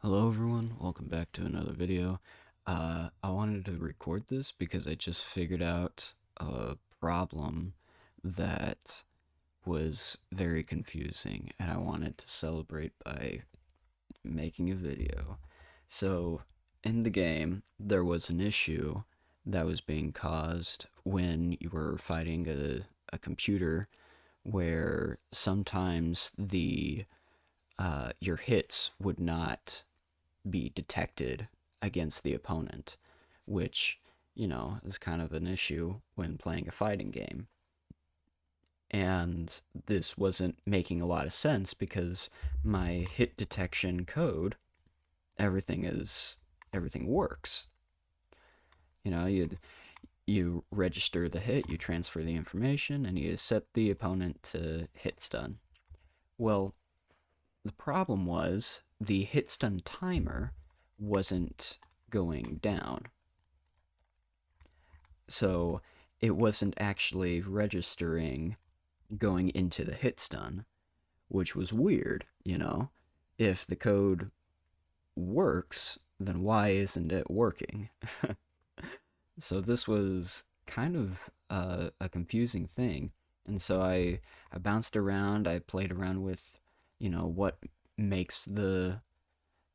Hello everyone, welcome back to another video. I wanted to record this because I just figured out a problem that was very confusing and I wanted to celebrate by making a video. So, in the game, there was an issue that was being caused when you were fighting a computer where sometimes the your hits would not be detected against the opponent, which, is kind of an issue when playing a fighting game. And this wasn't making a lot of sense because my hit detection code, everything works. You register the hit, you transfer the information, and you set the opponent to hit stun. Well, the problem was the hit stun timer wasn't going down. So it wasn't actually registering going into the hit stun, which was weird. If the code works, then why isn't it working? So this was kind of a confusing thing. And so I bounced around, I played around with, what makes the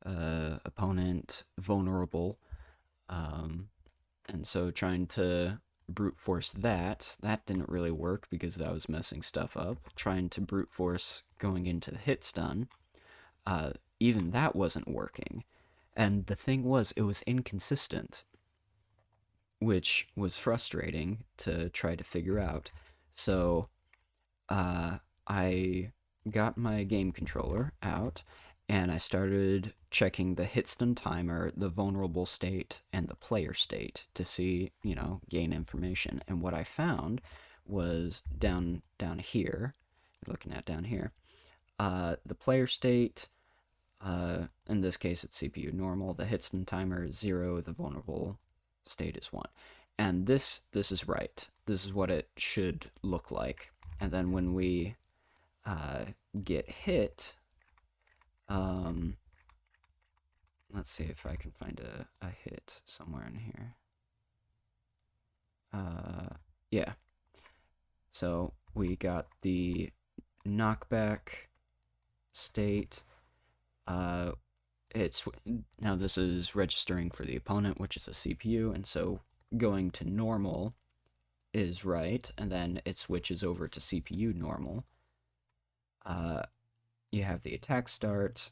opponent vulnerable. Um, and so trying to brute force that didn't really work because that was messing stuff up. Trying to brute force going into the hit stun, uh, even that wasn't working. And the thing was, it was inconsistent, which was frustrating to try to figure out. So I got my game controller out and I started checking the hit stun timer, the vulnerable state, and the player state to see, gain information. And what I found was down here, looking at down here, the player state, in this case it's CPU normal, the hit stun timer is 0, the vulnerable state is 1. And this is right. This is what it should look like. And then when we get hit, um, let's see if I can find a hit somewhere in here. Yeah. So we got the knockback state. Uh, it's now this is registering for the opponent, which is a CPU, and so going to normal is right, and then it switches over to CPU normal. Uh, you have the attack start.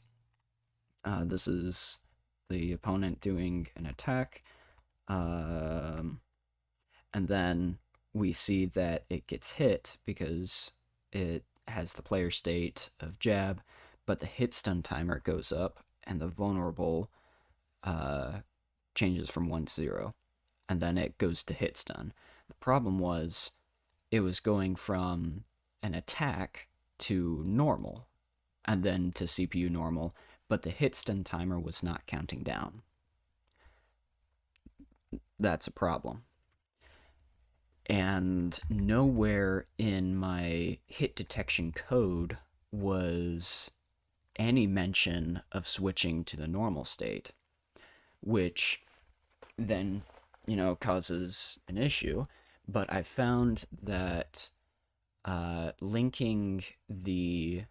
This is the opponent doing an attack. Um, and then we see that it gets hit because it has the player state of jab, but the hit stun timer goes up and the vulnerable uh, changes from 1 to 0, and then it goes to hit stun. The problem was it was going from an attack to normal and then to CPU normal, but the hit stun timer was not counting down. That's a problem. And nowhere in my hit detection code was any mention of switching to the normal state, which then, causes an issue. But I found that linking the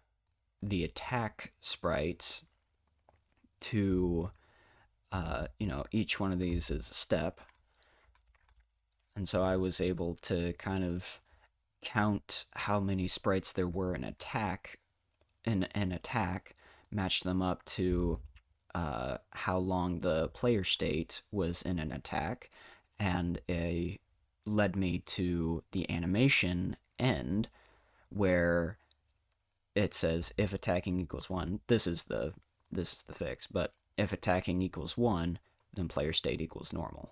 attack sprites to each one of these is a step, and so I was able to kind of count how many sprites there were in an attack, match them up to how long the player state was in an attack, and it led me to the animation end where it says if attacking equals 1, this is the fix, but if attacking equals 1, then player state equals normal.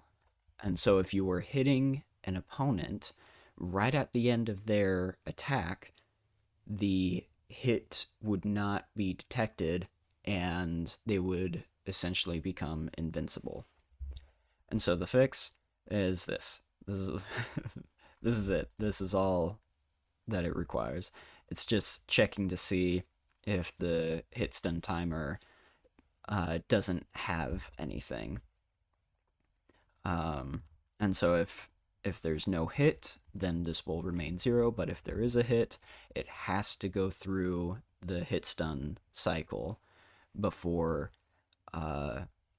And so if you were hitting an opponent right at the end of their attack, the hit would not be detected and they would essentially become invincible. And so the fix is this. This is this is it. This is all that it requires. It's just checking to see if the hit stun timer doesn't have anything. And so if there's no hit, then this will remain 0, but if there is a hit, it has to go through the hit stun cycle before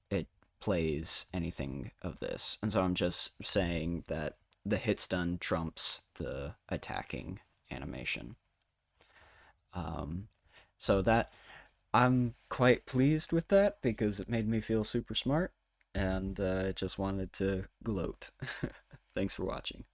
it plays anything of this. And so I'm just saying that the hit stun trumps the attacking animation. So that I'm quite pleased with that because it made me feel super smart, and I just wanted to gloat. Thanks for watching.